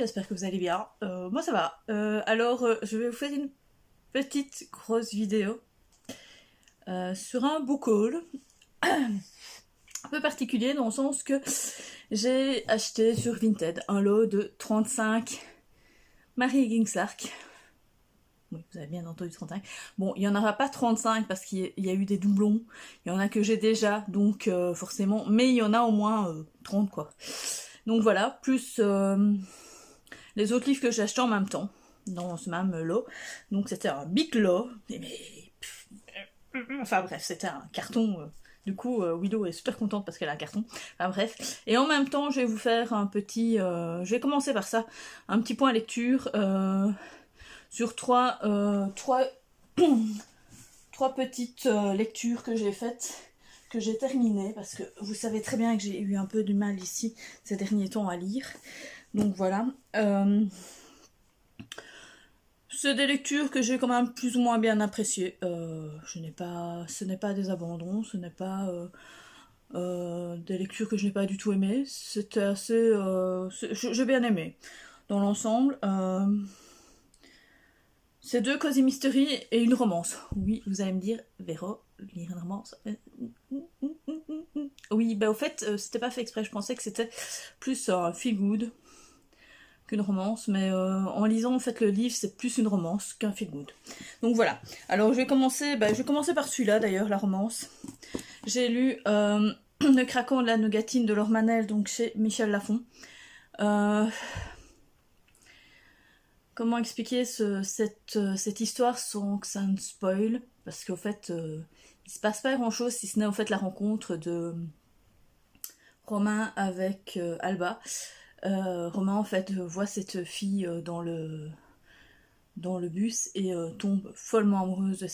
j'espère que vous allez bien. Moi ça va. Je vais vous faire une petite grosse vidéo sur un book haul un peu particulier dans le sens que j'ai acheté sur Vinted un lot de 35 Marie Higgins Clark. Oui, vous avez bien entendu 35. Bon, il n'y en aura pas 35 parce qu'il y a eu des doublons. Il y en a que j'ai déjà, donc forcément. Mais il y en a au moins 30 quoi. Donc voilà, plus les autres livres que j'ai achetés en même temps, dans ce même lot. Donc c'était un big lot. Enfin bref, c'était un carton. Du coup, Willow est super contente parce qu'elle a un carton. Enfin bref. Et en même temps, je vais vous faire un petit... je vais commencer par ça. Un petit point lecture sur trois petites lectures que j'ai faites, que j'ai terminées, parce que vous savez très bien que j'ai eu un peu du mal ici ces derniers temps à lire. Donc voilà. C'est des lectures que j'ai quand même plus ou moins bien appréciées. Ce n'est pas des abandons, ce n'est pas des lectures que je n'ai pas du tout aimées. C'était assez... j'ai bien aimé. Dans l'ensemble, c'est 2 cozy mystery et une romance. Oui, vous allez me dire, Véro, lire une romance. Oui, bah au fait, c'était pas fait exprès, je pensais que c'était plus un feel good qu'une romance, mais en lisant en fait le livre, c'est plus une romance qu'un feel good. Donc voilà. Alors je vais commencer par celui-là d'ailleurs, la romance. J'ai lu Le craquant de la nougatine de Laure Manel, donc chez Michel Lafon. Comment expliquer cette histoire sans que ça ne spoil, parce qu'au fait il se passe pas grand chose si ce n'est au fait la rencontre de Romain avec Alba. Romain en fait voit cette fille dans le bus et tombe follement amoureuse de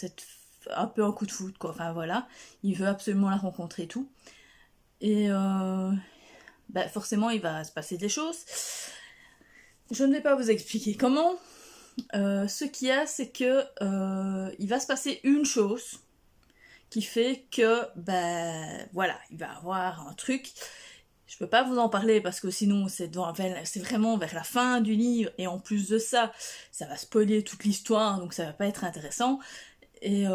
un peu un coup de foudre quoi, enfin voilà, il veut absolument la rencontrer et tout. Et forcément il va se passer des choses. Je ne vais pas vous expliquer comment. Ce qu'il y a, c'est que il va se passer une chose qui fait que, voilà, il va avoir un truc. Je peux pas vous en parler parce que sinon c'est vraiment vers la fin du livre et en plus de ça, ça va spoiler toute l'histoire donc ça va pas être intéressant. Et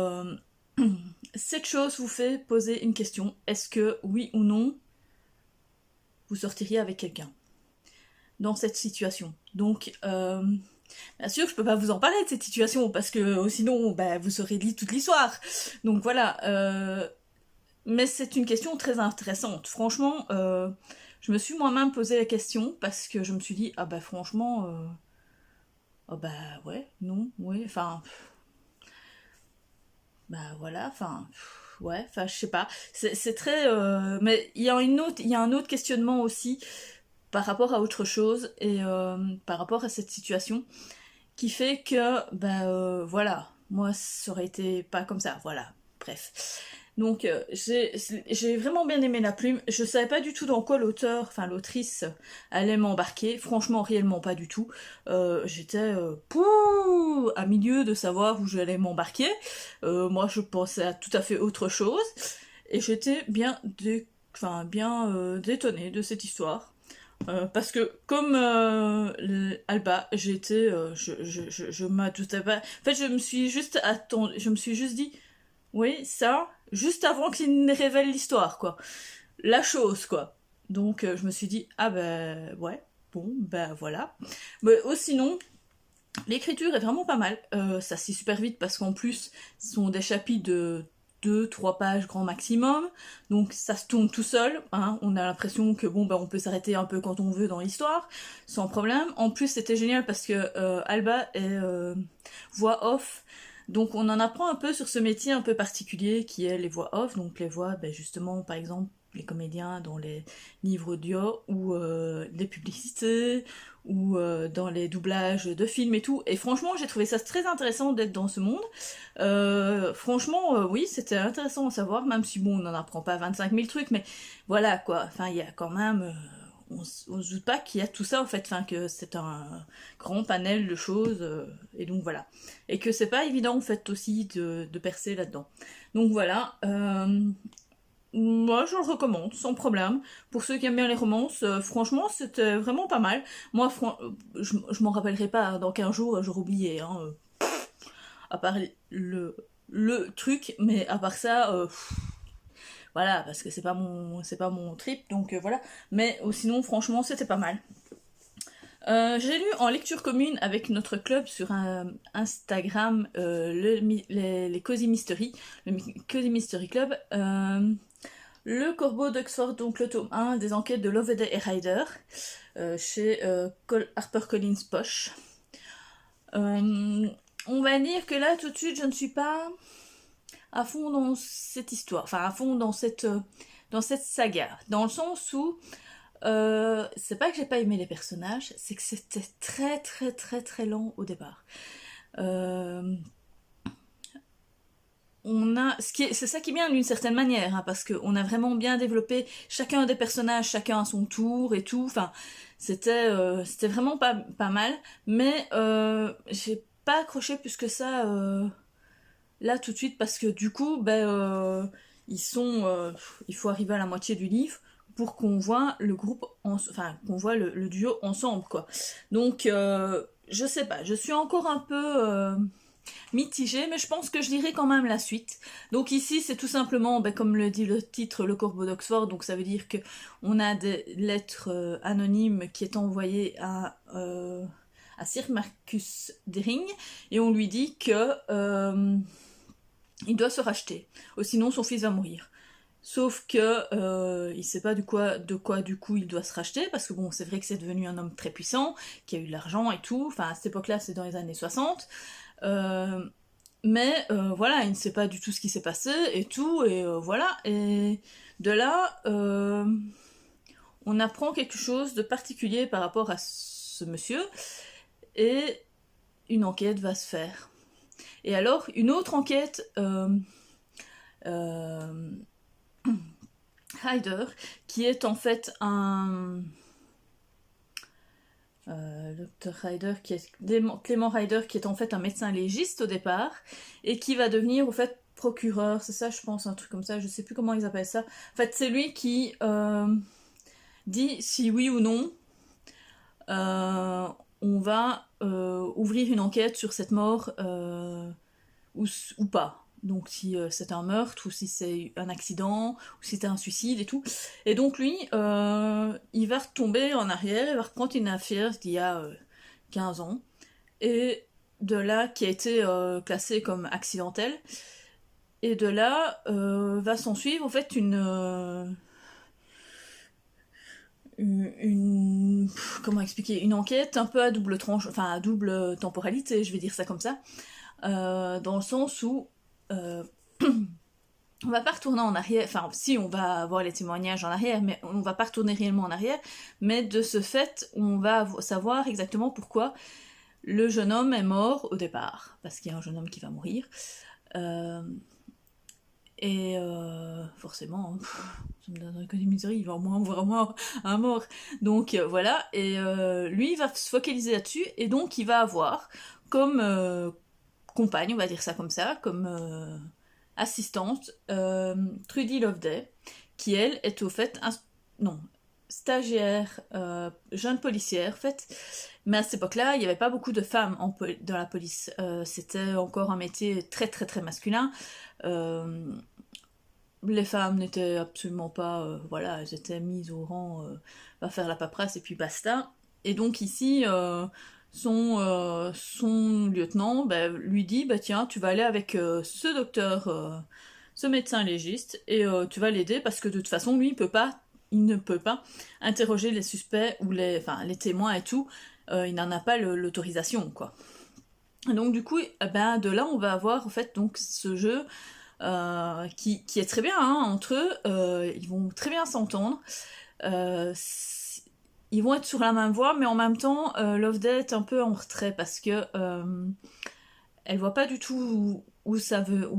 cette chose vous fait poser une question. Est-ce que, oui ou non, vous sortiriez avec quelqu'un dans cette situation? Donc, bien sûr, je peux pas vous en parler de cette situation parce que sinon, vous aurez lu toute l'histoire. Donc voilà. Mais c'est une question très intéressante. Franchement, je me suis moi-même posé la question parce que je me suis dit, franchement, ouais, non, ouais, enfin, voilà, enfin, ouais, enfin, je sais pas. C'est très, mais il y a un autre questionnement aussi par rapport à autre chose et par rapport à cette situation qui fait que, voilà, moi, ça aurait été pas comme ça, voilà, bref. Donc j'ai vraiment bien aimé la plume. Je savais pas du tout dans quoi l'autrice allait m'embarquer. Franchement, réellement pas du tout. J'étais à milieu de savoir où j'allais m'embarquer. Moi, je pensais à tout à fait autre chose. Et j'étais bien détonnée de cette histoire. Parce que comme Alba, je m'attendais pas. En fait, je me suis juste dit, oui, ça, juste avant qu'il ne révèle l'histoire, quoi. La chose, quoi. Donc, je me suis dit, ouais, bon, voilà. Mais sinon, l'écriture est vraiment pas mal. Ça se lit super vite parce qu'en plus, ce sont des chapitres de 2-3 pages grand maximum. Donc, ça se tourne tout seul. Hein. On a l'impression que, on peut s'arrêter un peu quand on veut dans l'histoire, sans problème. En plus, c'était génial parce que Alba est voix off. Donc on en apprend un peu sur ce métier un peu particulier qui est les voix off, donc les voix, justement, par exemple, les comédiens dans les livres audio ou les publicités ou dans les doublages de films et tout. Et franchement, j'ai trouvé ça très intéressant d'être dans ce monde. Franchement, oui, c'était intéressant à savoir, même si on n'en apprend pas 25 000 trucs, mais voilà quoi. Enfin, il y a quand même... on se doute pas qu'il y a tout ça en fait, que c'est un grand panel de choses, et donc voilà. Et que c'est pas évident en fait aussi de percer là-dedans. Donc voilà. moi je le recommande sans problème. Pour ceux qui aiment bien les romances, franchement c'était vraiment pas mal. Moi je m'en rappellerai pas, dans 15 jours j'aurais oublié, hein, à part le truc, mais à part ça, voilà, parce que c'est pas mon trip, donc voilà. Mais sinon franchement c'était pas mal. J'ai lu en lecture commune avec notre club sur Instagram les Cozy Mystery, le Cozy Mystery Club, le Corbeau d'Oxford, donc le tome 1 des enquêtes de Loveday et Ryder, chez HarperCollins Poche. On va dire que là tout de suite je ne suis pas à fond dans cette histoire, enfin à fond dans cette saga, dans le sens où c'est pas que j'ai pas aimé les personnages, c'est que c'était très très très très lent au départ. C'est ça qui est bien d'une certaine manière, hein, parce qu'on a vraiment bien développé chacun des personnages, chacun à son tour et tout. Enfin, c'était vraiment pas mal, mais j'ai pas accroché plus que ça là tout de suite parce que du coup, il faut arriver à la moitié du livre pour qu'on voit le groupe, enfin qu'on voit le duo ensemble, quoi. Donc, je sais pas, je suis encore un peu mitigée, mais je pense que je lirai quand même la suite. Donc ici, c'est tout simplement, comme le dit le titre, le Corbeau d'Oxford, donc ça veut dire que on a des lettres anonymes qui est envoyées à Sir Marcus Dering, et on lui dit que il doit se racheter, ou sinon son fils va mourir. Sauf que il sait pas de quoi du coup il doit se racheter, parce que bon, c'est vrai que c'est devenu un homme très puissant, qui a eu de l'argent et tout, enfin à cette époque-là c'est dans les années 60, mais voilà, il ne sait pas du tout ce qui s'est passé et tout, et voilà, et de là on apprend quelque chose de particulier par rapport à ce monsieur, et une enquête va se faire. Et alors, une autre enquête euh, Ryder, qui est en fait un Dr. Ryder, Clément Ryder, qui est en fait un médecin légiste au départ, et qui va devenir au fait procureur, c'est ça je pense, un truc comme ça, je sais plus comment ils appellent ça. En fait, c'est lui qui dit si oui ou non on va ouvrir une enquête sur cette mort ou pas. Donc si c'est un meurtre, ou si c'est un accident, ou si c'est un suicide et tout. Et donc lui, il va retomber en arrière, il va reprendre une affaire d'il y a 15 ans, et de là, qui a été classée comme accidentelle, et de là va s'en suivre en fait comment expliquer, une enquête un peu à double tranche, enfin à double temporalité, je vais dire ça comme ça, dans le sens où on va pas retourner en arrière, enfin si on va avoir les témoignages en arrière, mais on va pas retourner réellement en arrière, mais de ce fait on va savoir exactement pourquoi le jeune homme est mort au départ, parce qu'il y a un jeune homme qui va mourir, et forcément, ça me donne que des miseries, il va au moins voir un mort, donc voilà, et lui il va se focaliser là-dessus, et donc il va avoir comme compagne, on va dire ça comme ça, comme assistante, Trudy Loveday, qui elle est au fait non, stagiaire, jeune policière en fait, mais à cette époque-là il n'y avait pas beaucoup de femmes dans la police, c'était encore un métier très très très masculin, les femmes n'étaient absolument pas, voilà, elles étaient mises au rang, va faire la paperasse et puis basta. Et donc ici, son lieutenant lui dit, tiens, tu vas aller avec ce docteur, ce médecin légiste, et tu vas l'aider parce que de toute façon, lui, il ne peut pas interroger les suspects ou les témoins et tout, il n'en a pas l'autorisation, quoi. Et donc du coup, de là, on va avoir en fait donc ce jeu qui est très bien hein, entre eux, ils vont très bien s'entendre, ils vont être sur la même voie, mais en même temps, Loveday est un peu en retrait parce que elle voit pas du tout où ça veut,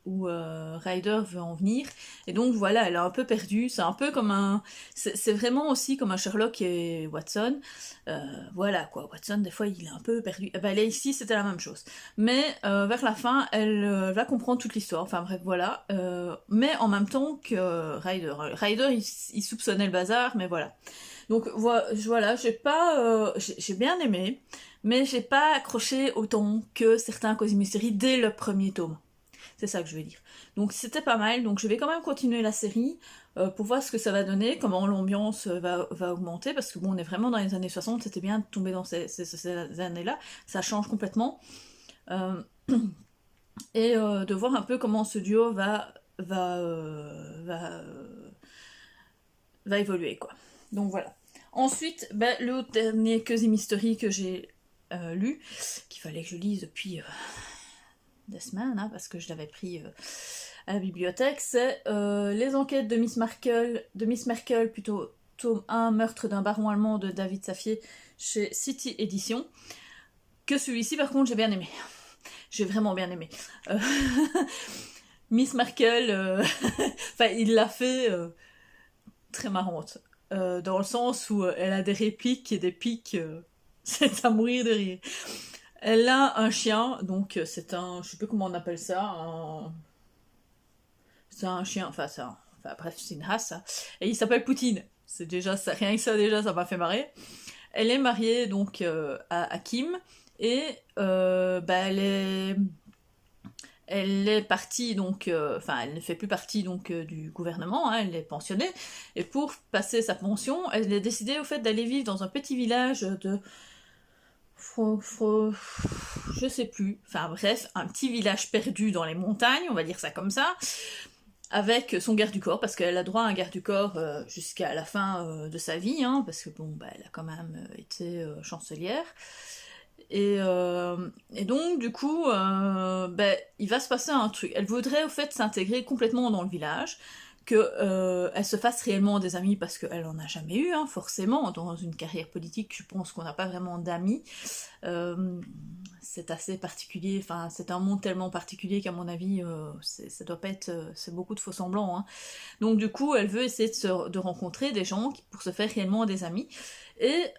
où Ryder veut en venir. Et donc voilà, elle est un peu perdue. C'est un peu comme un... C'est vraiment aussi comme un Sherlock et Watson. Voilà quoi, Watson des fois il est un peu perdu. Et ben, là ici c'était la même chose. Mais vers la fin, elle va comprendre toute l'histoire. Enfin bref, voilà. Mais en même temps que Ryder. Ryder il soupçonnait le bazar, mais voilà. Donc voilà, j'ai bien aimé, mais j'ai pas accroché autant que certains Cosy Mystery dès le premier tome. C'est ça que je veux dire. Donc c'était pas mal, donc je vais quand même continuer la série pour voir ce que ça va donner, comment l'ambiance va augmenter, parce que bon, on est vraiment dans les années 60, c'était bien de tomber dans ces années-là, ça change complètement. Euh, et de voir un peu comment ce duo va évoluer, quoi. Donc voilà. Ensuite, ben, le dernier Cosy Mystery que j'ai lu, qu'il fallait que je lise depuis des semaines, hein, parce que je l'avais pris à la bibliothèque, c'est Les enquêtes de Miss Merkel, plutôt tome 1, Meurtre d'un baron allemand de David Safier chez City Edition. Que celui-ci, par contre, j'ai bien aimé. J'ai vraiment bien aimé. Miss Merkel, enfin, il l'a fait très marrante. Dans le sens où elle a des répliques et des pics, c'est à mourir de rire. Elle a un chien, donc c'est un, je sais plus comment on appelle ça, c'est un chien, enfin bref, c'est une race, ça. Et il s'appelle Poutine. C'est déjà ça, rien que ça déjà, ça m'a fait marrer. Elle est mariée donc à Kim et bah, elle est partie donc, enfin elle ne fait plus partie donc du gouvernement, hein, elle est pensionnée et pour passer sa pension, elle est décidée au fait d'aller vivre dans un petit village de je sais plus, enfin bref, un petit village perdu dans les montagnes, on va dire ça comme ça, avec son garde du corps, parce qu'elle a droit à un garde du corps jusqu'à la fin de sa vie, hein, parce que bon, bah, elle a quand même été chancelière. Et donc, du coup, bah, il va se passer un truc. Elle voudrait, au fait, s'intégrer complètement dans le village, qu'elle se fasse réellement des amis, parce qu'elle en a jamais eu, hein, forcément. Dans une carrière politique, je pense qu'on n'a pas vraiment d'amis. C'est assez particulier, enfin, c'est un monde tellement particulier qu'à mon avis, ça doit pas être... c'est beaucoup de faux semblants, hein. Donc, du coup, elle veut essayer de rencontrer des gens pour se faire réellement des amis. Et...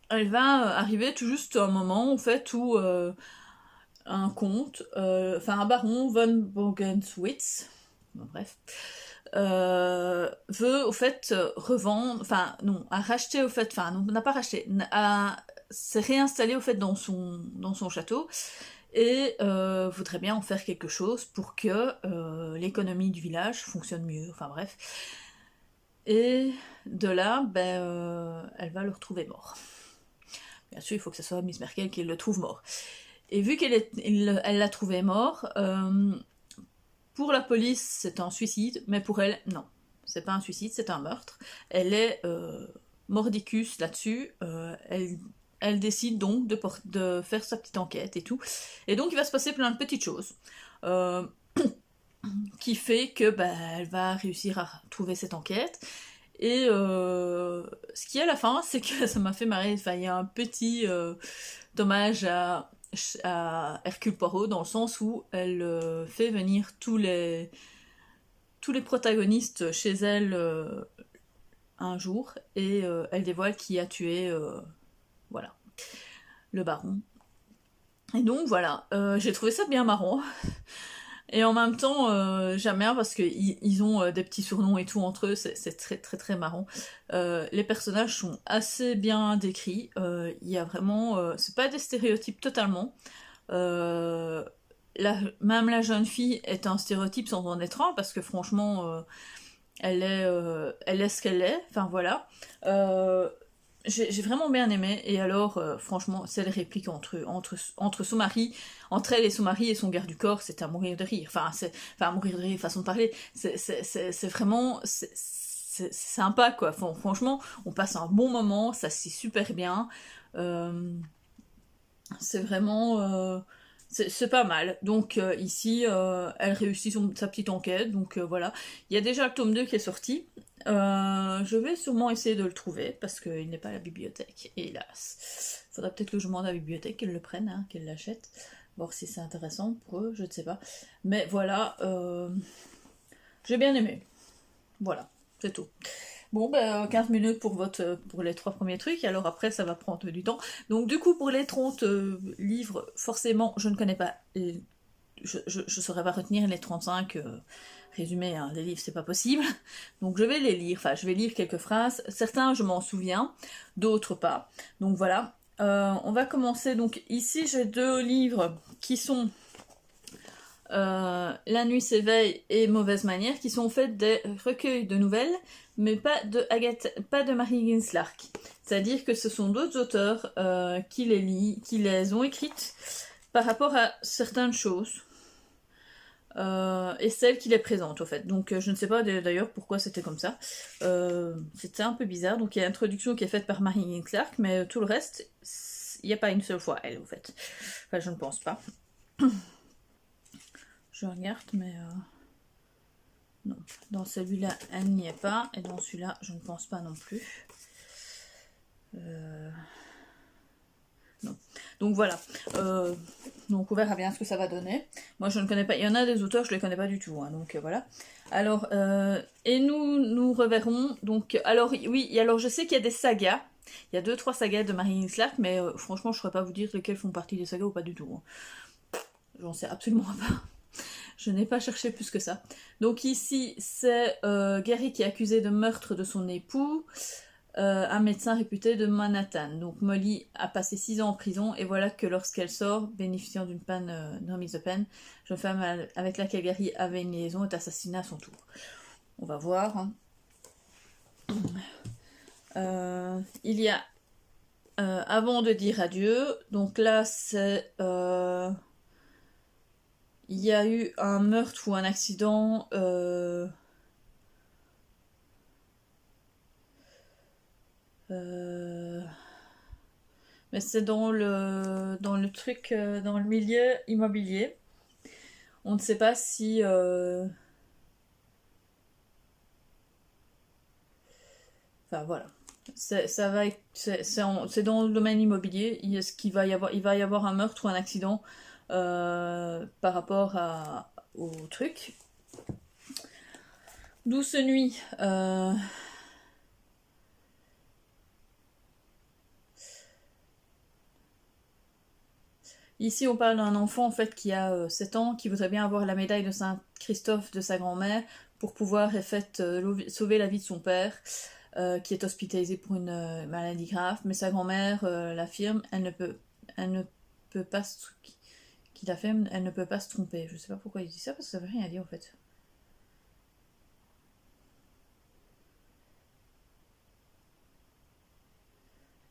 elle va arriver tout juste à un moment en fait où un comte, enfin un baron von Bogenswitz, bon, bref, veut au fait revendre, enfin non, à racheter au fait, enfin non, n'a pas racheté, s'est réinstallé au fait dans son château et voudrait bien en faire quelque chose pour que l'économie du village fonctionne mieux, enfin bref. Et de là, ben, elle va le retrouver mort. Bien sûr, il faut que ce soit Miss Merkel qui le trouve mort. Et vu elle l'a trouvé mort, pour la police, c'est un suicide, mais pour elle, non. C'est pas un suicide, c'est un meurtre. Elle est mordicus là-dessus. Elle décide donc de faire sa petite enquête et tout. Et donc, il va se passer plein de petites choses. Qui fait que bah, elle va réussir à trouver cette enquête. Et ce qui est à la fin, c'est que ça m'a fait marrer. Enfin, il y a un petit hommage à Hercule Poirot dans le sens où elle fait venir tous les protagonistes chez elle un jour et elle dévoile qui a tué voilà, le baron. Et donc voilà, j'ai trouvé ça bien marrant. Et en même temps, j'aime bien parce qu'ils ont des petits surnoms et tout entre eux, c'est très très très marrant. Les personnages sont assez bien décrits, il y a vraiment... c'est pas des stéréotypes totalement. Même la jeune fille est un stéréotype sans en être un, parce que franchement, elle est ce qu'elle est, enfin voilà. J'ai vraiment bien aimé, et alors, franchement, c'est les répliques entre son mari, entre elle et son mari et son garde du corps, c'est à mourir de rire. Enfin, à mourir de rire, façon de parler. C'est vraiment, c'est sympa, quoi. Franchement, on passe un bon moment, ça se lit super bien. C'est vraiment... c'est pas mal. Donc ici, elle réussit sa petite enquête, donc voilà. Il y a déjà le tome 2 qui est sorti. Je vais sûrement essayer de le trouver, parce qu'il n'est pas à la bibliothèque, hélas. Faudra peut-être que je demande à la bibliothèque qu'elle le prenne, hein, qu'elle l'achète. Voir si c'est intéressant pour eux, je ne sais pas. Mais voilà, j'ai bien aimé. Voilà, c'est tout. Bon, ben, 15 minutes pour les 3 premiers trucs, alors après ça va prendre du temps. Donc du coup, pour les 30 livres, forcément, je ne connais pas, je saurais pas retenir les 35 résumés, hein. Les livres, c'est pas possible. Donc je vais les lire, enfin je vais lire quelques phrases. Certains, je m'en souviens, d'autres pas. Donc voilà. On va commencer, donc ici j'ai 2 livres qui sont La nuit s'éveille et Mauvaise manière, qui sont en fait des recueils de nouvelles, mais pas de Mary Higgins Clark. C'est-à-dire que ce sont d'autres auteurs qui les ont écrites par rapport à certaines choses. Et celle qui les présente au fait. Donc je ne sais pas d'ailleurs pourquoi c'était comme ça. C'était un peu bizarre. Donc il y a l'introduction qui est faite par Mary Higgins Clark, mais tout le reste, il n'y a pas une seule fois elle au fait. Enfin je ne pense pas. Je regarde, mais non. Dans celui-là, elle n'y est pas. Et dans celui-là, je ne pense pas non plus. Non. Donc voilà. Donc on verra bien ce que ça va donner. Moi, je ne connais pas. Il y en a des auteurs, je ne les connais pas du tout. Hein, donc voilà. Alors, et nous reverrons. Donc, alors, oui, alors je sais qu'il y a des sagas. Il y a 2-3 sagas de Mary Higgins Clark, mais franchement, je ne saurais pas vous dire lesquelles font partie des sagas ou pas du tout. Hein. J'en sais absolument pas. Je n'ai pas cherché plus que ça. Donc ici, c'est Gary qui est accusé de meurtre de son époux, un médecin réputé de Manhattan. Donc Molly a passé 6 ans en prison et voilà que lorsqu'elle sort, bénéficiant d'une remise de peine, jeune femme avec laquelle Gary avait une liaison est assassinée à son tour. On va voir. Hein. Il y a avant de dire adieu, donc là c'est... il y a eu un meurtre ou un accident mais c'est dans le truc, dans le milieu immobilier. On ne sait pas si... Enfin voilà. C'est dans le domaine immobilier. Il va y avoir un meurtre ou un accident par rapport au truc. Douce nuit. Ici, on parle d'un enfant en fait qui a 7 ans, qui voudrait bien avoir la médaille de Saint-Christophe de sa grand-mère pour pouvoir en fait, sauver la vie de son père, qui est hospitalisé pour une maladie grave. Mais sa grand-mère l'affirme, elle ne peut pas qu'il affirme, elle ne peut pas se tromper. Je sais pas pourquoi il dit ça parce que ça veut rien dire en fait.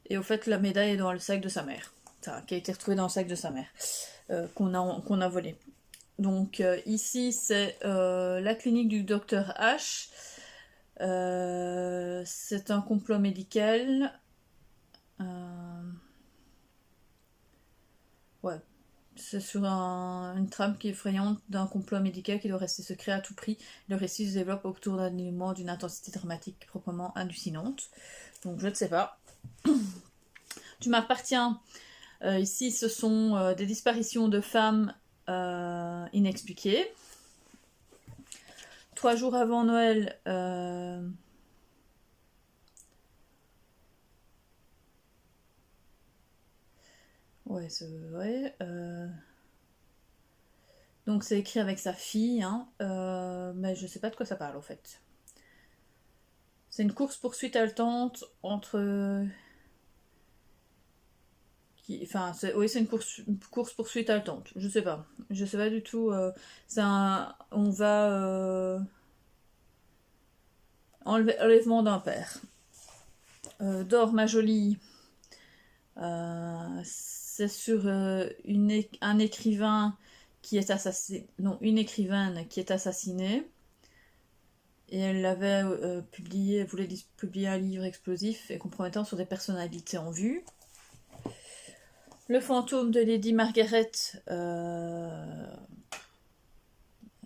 Et au fait, la médaille est dans le sac de sa mère, enfin, qui a été retrouvée dans le sac de sa mère, qu'on a volé. Donc ici, c'est la clinique du docteur H. C'est un complot médical. Ouais. C'est sur une trame qui est effrayante d'un complot médical qui doit rester secret à tout prix. Le récit se développe autour d'un élément d'une intensité dramatique proprement hallucinante. Donc je ne sais pas. Tu m'appartiens. Ici, ce sont des disparitions de femmes inexpliquées. 3 jours avant Noël, ouais, c'est vrai. Donc c'est écrit avec sa fille, hein, mais je sais pas de quoi ça parle en fait. C'est une course-poursuite haletante entre... Enfin, oui, c'est une course-poursuite haletante. Je sais pas. Je sais pas du tout. On va... enlèvement d'un père. Dors, ma jolie. C'est sur un écrivain qui est assassiné. Non, une écrivaine qui est assassinée. Et elle avait voulait publier un livre explosif et compromettant sur des personnalités en vue. Le fantôme de Lady Margaret,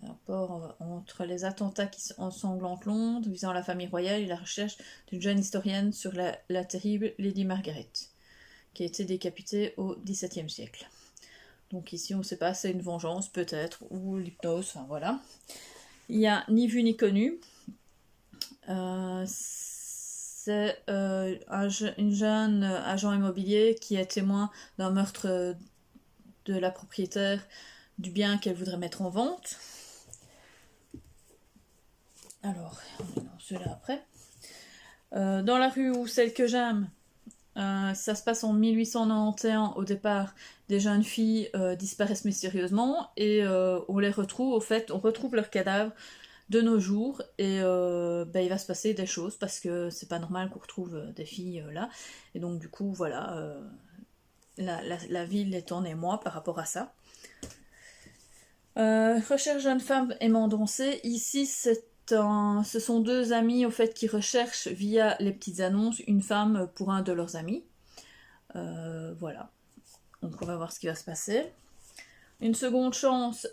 rapport entre les attentats qui ensanglantent Londres visant la famille royale et la recherche d'une jeune historienne sur la terrible Lady Margaret, qui a été décapitée au XVIIe siècle. Donc ici, on ne sait pas, c'est une vengeance peut-être, ou l'hypnose, enfin voilà. Il y a Ni vu ni connu. C'est une jeune agent immobilier qui est témoin d'un meurtre de la propriétaire du bien qu'elle voudrait mettre en vente. Alors, on est dans ceux-là après. Dans la rue où celle que j'aime, ça se passe en 1891 au départ. Des jeunes filles disparaissent mystérieusement et on les retrouve, au fait, on retrouve leurs cadavres de nos jours et il va se passer des choses parce que c'est pas normal qu'on retrouve des filles là. Et donc du coup, voilà, la ville est en émoi par rapport à ça. Recherche jeune femme aimant danser. Ici, ce sont deux amis au fait qui recherchent via les petites annonces une femme pour un de leurs amis. Voilà. Donc on va voir ce qui va se passer. Une seconde chance,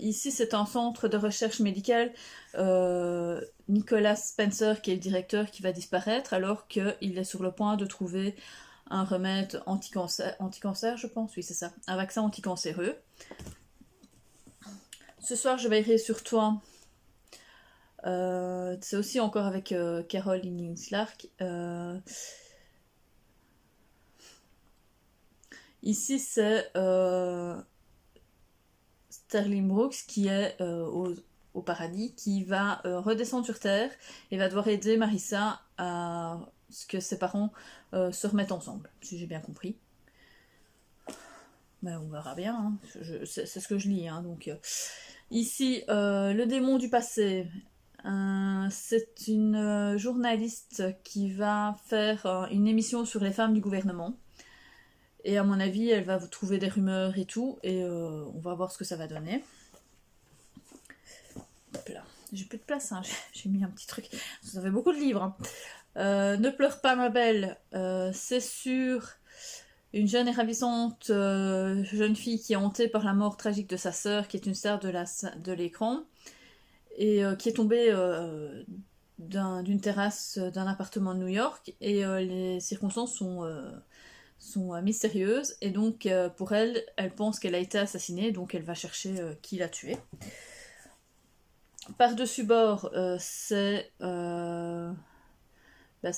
ici c'est un centre de recherche médicale. Nicolas Spencer, qui est le directeur, qui va disparaître alors qu'il est sur le point de trouver un remède anti-cancer, je pense, oui c'est ça, un vaccin anticancéreux. Ce soir je veillerai sur toi. C'est aussi encore avec Carol Innings-Clark. Ici c'est Sterling Brooks qui est au paradis, qui va redescendre sur Terre et va devoir aider Marissa à ce que ses parents se remettent ensemble, si j'ai bien compris. Ben, on verra bien, hein. C'est ce que je lis. Hein, donc, ici, le démon du passé. C'est une journaliste qui va faire une émission sur les femmes du gouvernement. Et à mon avis, elle va vous trouver des rumeurs et tout, et on va voir ce que ça va donner. Hop là. J'ai plus de place, hein. J'ai mis un petit truc. Ça fait beaucoup de livres. Hein. Ne pleure pas, ma belle. C'est sur une jeune et ravissante jeune fille qui est hantée par la mort tragique de sa sœur, qui est une star de l'écran, et qui est tombée d'une terrasse d'un appartement de New York, et les circonstances sont mystérieuses, et donc pour elle, elle pense qu'elle a été assassinée, donc elle va chercher qui l'a tuée. Par-dessus bord, ça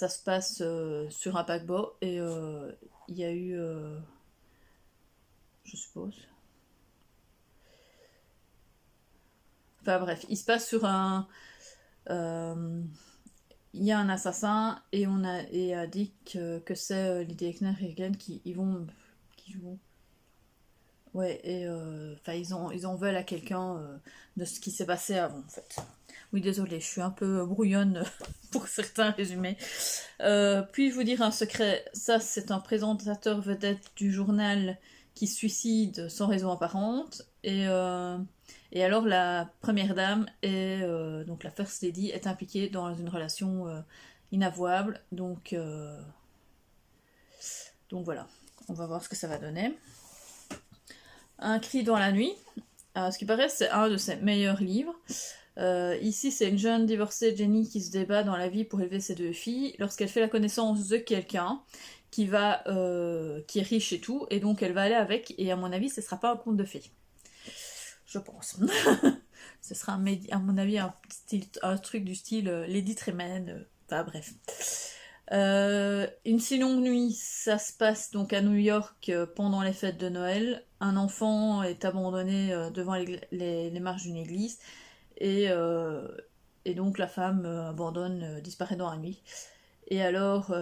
se passe sur un paquebot, et il y a eu, je suppose, enfin bref, il se passe sur un, il y a un assassin et on a dit que c'est Lady Ekner et Glenn qui vont, ouais, et ils en veulent à quelqu'un de ce qui s'est passé avant en fait. Oui, désolée, je suis un peu brouillonne pour certains résumés. Puis-je vous dire un secret? Ça, c'est un présentateur vedette du journal qui se suicide sans raison apparente. Et alors, la première dame, donc la First Lady, est impliquée dans une relation inavouable. Donc voilà, on va voir ce que ça va donner. Un cri dans la nuit. Ce qui paraît, c'est un de ses meilleurs livres. Ici, c'est une jeune divorcée, Jenny, qui se débat dans la vie pour élever ses deux filles, lorsqu'elle fait la connaissance de quelqu'un qui est riche et tout, et donc elle va aller avec, et à mon avis, ce sera pas un conte de fées. Je pense. Ce sera, à mon avis, un truc du style Lady Tremaine, enfin bref. Une si longue nuit, ça se passe donc à New York pendant les fêtes de Noël. Un enfant est abandonné devant les marches d'une église. Et donc la femme abandonne, disparaît dans la nuit. Et alors,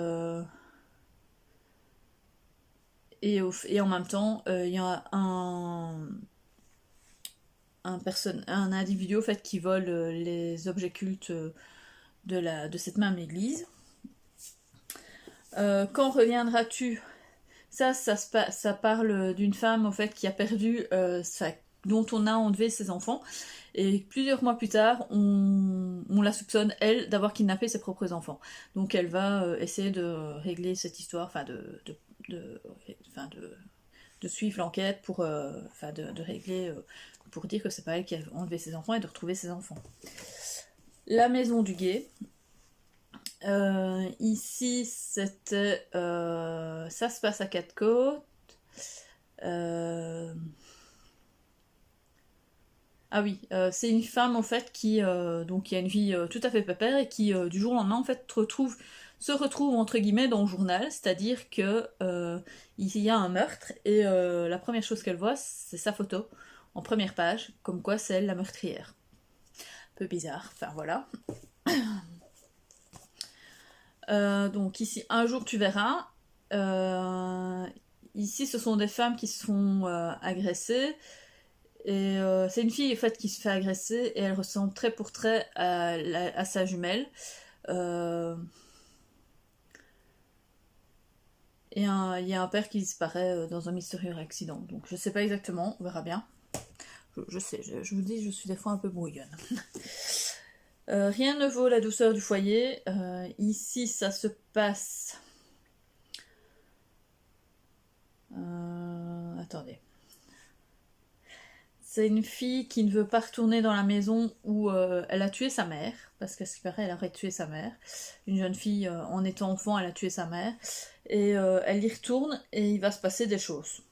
et en même temps, il y a un individu au fait qui vole les objets cultes de cette même église. Quand reviendras-tu? Ça parle d'une femme au fait qui a perdu dont on a enlevé ses enfants. Et plusieurs mois plus tard, on la soupçonne, elle, d'avoir kidnappé ses propres enfants. Donc elle va essayer de régler cette histoire, enfin de suivre l'enquête pour de régler, pour dire que c'est pas elle qui a enlevé ses enfants et de retrouver ses enfants. La maison du guet. Ici, c'était ça se passe à Quatre-Côtes. Ah oui, c'est une femme en fait qui a une vie tout à fait pépère et qui du jour au lendemain en fait se retrouve entre guillemets dans le journal, c'est-à-dire que il y a un meurtre et la première chose qu'elle voit c'est sa photo en première page, comme quoi c'est elle la meurtrière. Un peu bizarre, enfin voilà. Donc ici, un jour tu verras. Ici, ce sont des femmes qui se font agresser. Et c'est une fille en fait qui se fait agresser et elle ressemble trait pour trait à sa jumelle. Euh, et il y a un père qui disparaît dans un mystérieux accident. Donc je sais pas exactement, on verra bien. Je sais, je vous dis, je suis des fois un peu brouillonne. Rien ne vaut la douceur du foyer. Ici, ça se passe. Attendez. C'est une fille qui ne veut pas retourner dans la maison où elle a tué sa mère, parce qu'à ce qui paraît, elle aurait tué sa mère. Une jeune fille, en étant enfant, elle a tué sa mère. Et elle y retourne et il va se passer des choses.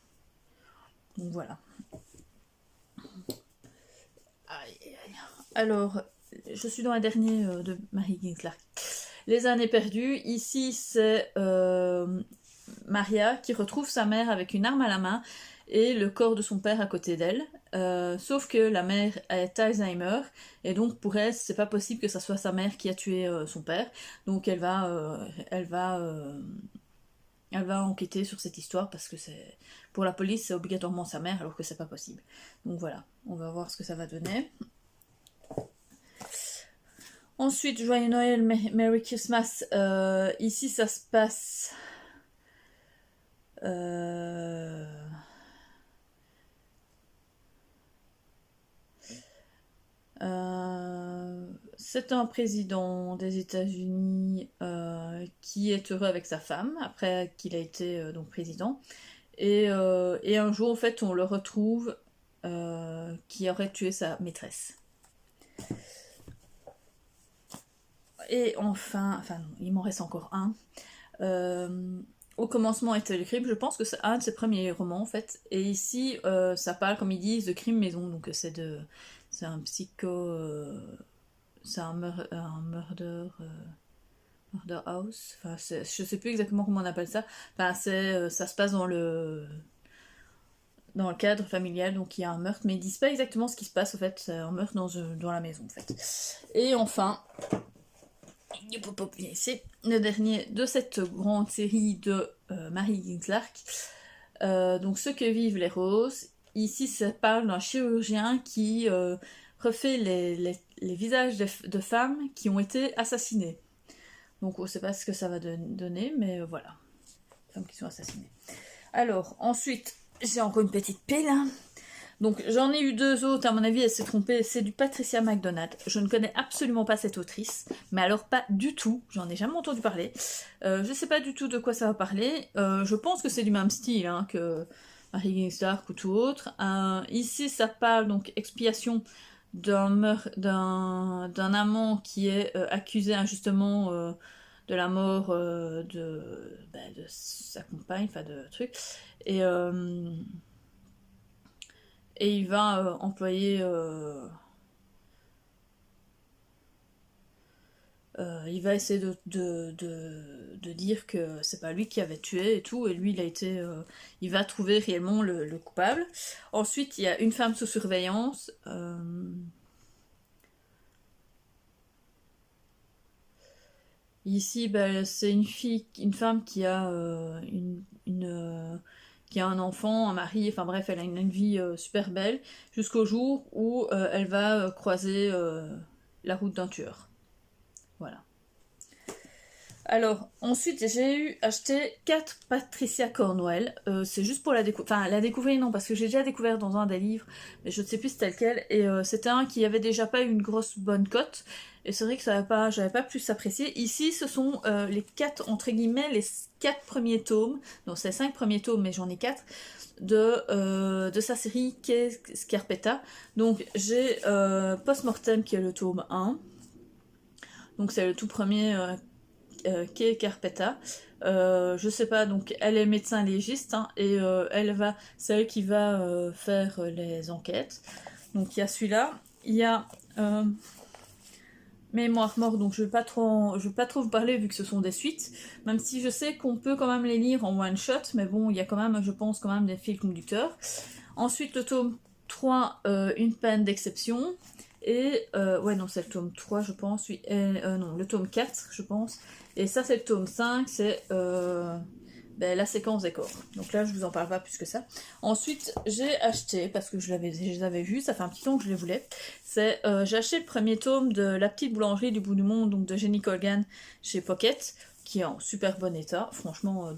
Donc voilà. Aïe, aïe. Alors, je suis dans la dernière de Marie Ginslark. Les années perdues. Ici, c'est Maria qui retrouve sa mère avec une arme à la main et le corps de son père à côté d'elle. Sauf que la mère a Alzheimer et donc pour elle c'est pas possible que ça soit sa mère qui a tué son père. Donc elle va enquêter sur cette histoire parce que c'est pour la police c'est obligatoirement sa mère alors que c'est pas possible. Donc voilà, on va voir ce que ça va donner. Ensuite, Joyeux Noël, Merry Christmas. Ici, ça se passe. C'est un président des États-Unis qui est heureux avec sa femme après qu'il a été donc président. Et un jour, en fait, on le retrouve qui aurait tué sa maîtresse. Et enfin non, il m'en reste encore un. Au commencement était le crime, je pense que c'est un de ses premiers romans en fait. Et ici, ça parle, comme ils disent, de crime maison. Donc c'est un psycho, c'est un murder house. Enfin, je sais plus exactement comment on appelle ça. Enfin, ça se passe dans le cadre familial, donc il y a un meurtre, mais ils disent pas exactement ce qui se passe en fait. C'est un meurtre dans la maison en fait. Et enfin, c'est le dernier de cette grande série de Marie Ginslark. Donc Ce que vivent les roses. Ici, ça parle d'un chirurgien qui refait les visages de femmes qui ont été assassinées. Donc on ne sait pas ce que ça va donner, mais voilà. Femmes qui sont assassinées. Alors, ensuite, j'ai encore une petite pile. Donc j'en ai eu deux autres, à mon avis elle s'est trompée, c'est du Patricia McDonald. Je ne connais absolument pas cette autrice, mais alors pas du tout, j'en ai jamais entendu parler. Je sais pas du tout de quoi ça va parler, je pense que c'est du même style hein, que Marie Ginslark ou tout autre. Ici ça parle donc expiation d'un amant qui est accusé injustement de la mort de sa compagne, enfin de trucs. Et il va employer. Il va essayer de dire que c'est pas lui qui avait tué et tout, et lui il va trouver réellement le coupable. Ensuite, il y a une femme sous surveillance. Ici, c'est une femme qui a qui a un enfant, un mari, enfin bref, elle a une vie super belle, jusqu'au jour où elle va croiser la route d'un tueur. Voilà. Alors, ensuite, j'ai acheté 4 Patricia Cornwell. C'est juste pour la découvrir. Enfin, la découvrir, non, parce que j'ai déjà découvert dans un des livres, mais je ne sais plus c'était lequel. Et c'était un qui avait déjà pas eu une grosse bonne cote. Et c'est vrai que j'avais pas plus apprécié. Ici, ce sont les 4, entre guillemets, les 4 premiers tomes. Non, c'est 5 premiers tomes, mais j'en ai 4. De sa série qu'est Scarpetta. Donc, j'ai Postmortem qui est le tome 1. Donc, c'est le tout premier Kay Carpetta. Je sais pas, donc elle est médecin légiste hein, et c'est elle qui va faire les enquêtes. Donc il y a celui-là, il y a Mémoire mort, donc je vais pas trop vous parler vu que ce sont des suites, même si je sais qu'on peut quand même les lire en one shot, mais bon, il y a quand même, je pense, quand même des fils conducteurs. Ensuite, le tome 3, Une peine d'exception, et ouais, non, c'est le tome 3, je pense, oui, et, non, le tome 4, je pense, et ça, c'est le tome 5, c'est la séquence des corps. Donc là, je vous en parle pas plus que ça. Ensuite, j'ai acheté, parce que je les avais vus, ça fait un petit temps que je les voulais, j'ai acheté le premier tome de La petite boulangerie du bout du monde, donc de Jenny Colgan chez Pocket, qui est en super bon état, franchement.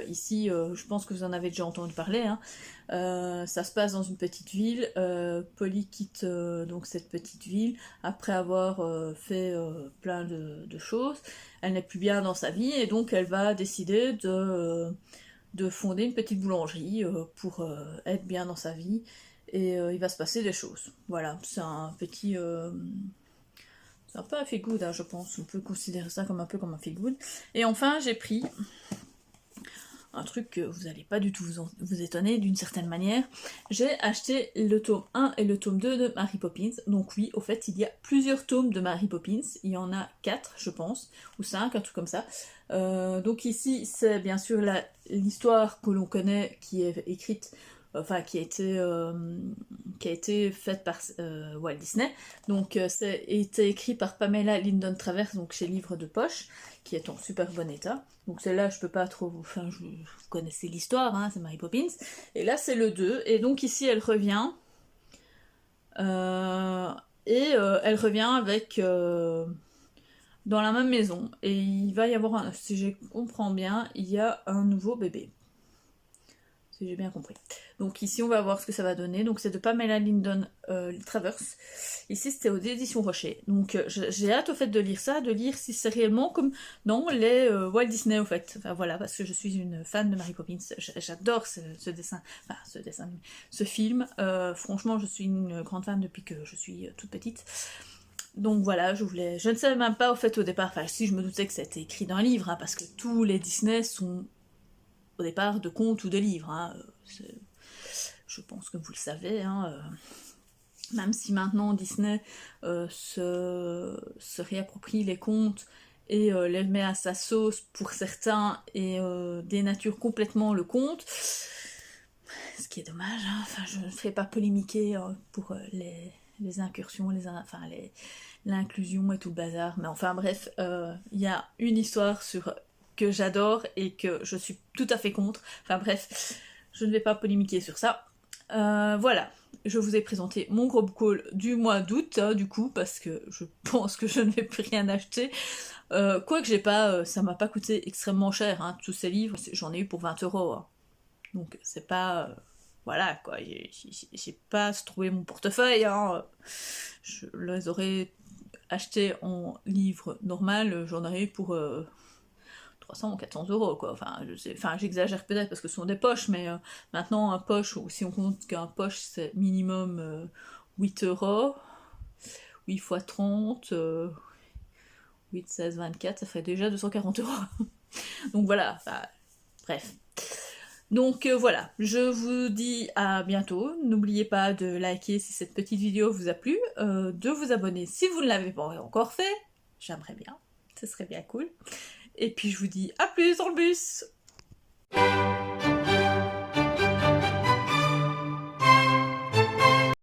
Ici, je pense que vous en avez déjà entendu parler, hein. Ça se passe dans une petite ville. Polly quitte donc cette petite ville après avoir fait plein de choses. Elle n'est plus bien dans sa vie et donc elle va décider de fonder une petite boulangerie pour être bien dans sa vie. Et il va se passer des choses. Voilà, c'est un petit... c'est un peu un feel good, hein, je pense. On peut considérer ça comme un peu comme un feel good. Et enfin, j'ai pris un truc que vous n'allez pas du tout vous étonner d'une certaine manière. J'ai acheté le tome 1 et le tome 2 de Mary Poppins. Donc oui, au fait, il y a plusieurs tomes de Mary Poppins. Il y en a 4, je pense, ou 5, un truc comme ça. Donc ici, c'est bien sûr l'histoire que l'on connaît, qui est écrite, enfin qui a été faite par Walt Disney. Donc c'est été écrit par Pamela Lyndon Travers, donc chez Livres de Poche, qui est en super bon état. Donc celle-là, je peux pas trop vous... Enfin, vous connaissez l'histoire, hein, c'est Mary Poppins. Et là, c'est le 2. Et donc ici, elle revient. Elle revient avec... dans la même maison. Et il va y avoir, si je comprends bien, il y a un nouveau bébé. Si j'ai bien compris. Donc ici, on va voir ce que ça va donner. Donc c'est de Pamela Lyndon Travers. Ici, c'était aux éditions Rocher. Donc j'ai hâte au fait de lire ça, de lire si c'est réellement comme dans les Walt Disney au fait. Enfin voilà, parce que je suis une fan de Mary Poppins. J'adore ce dessin, ce film. Franchement, je suis une grande fan depuis que je suis toute petite. Donc voilà, je ne savais même pas au fait au départ, enfin si je me doutais que c'était écrit dans un livre, hein, parce que tous les Disney sont au départ de contes ou de livres, hein, je pense que vous le savez, hein, même si maintenant Disney se réapproprie les contes et les met à sa sauce pour certains et dénature complètement le conte, ce qui est dommage, hein. Enfin je ne ferai pas polémiquer pour les incursions, l'inclusion et tout le bazar, mais enfin bref, il y a une histoire que j'adore et que je suis tout à fait contre, enfin bref, je ne vais pas polémiquer sur ça. Voilà, je vous ai présenté mon gros haul du mois d'août, hein, du coup, parce que je pense que je ne vais plus rien acheter. Quoique j'ai pas, ça m'a pas coûté extrêmement cher, hein, tous ces livres, j'en ai eu pour 20€, hein. Donc c'est pas... voilà quoi, j'ai pas trouvé mon portefeuille, hein. Je les aurais achetés en livre normal, j'en aurais eu pour 300 ou 400€, quoi. Enfin, j'exagère peut-être parce que ce sont des poches, mais maintenant, un poche, si on compte qu'un poche c'est minimum 8€, 8 x 30, 8, 16, 24, ça ferait déjà 240€. Donc voilà, bref. Donc voilà, je vous dis à bientôt. N'oubliez pas de liker si cette petite vidéo vous a plu, de vous abonner si vous ne l'avez pas encore fait. J'aimerais bien, ce serait bien cool. Et puis je vous dis à plus dans le bus.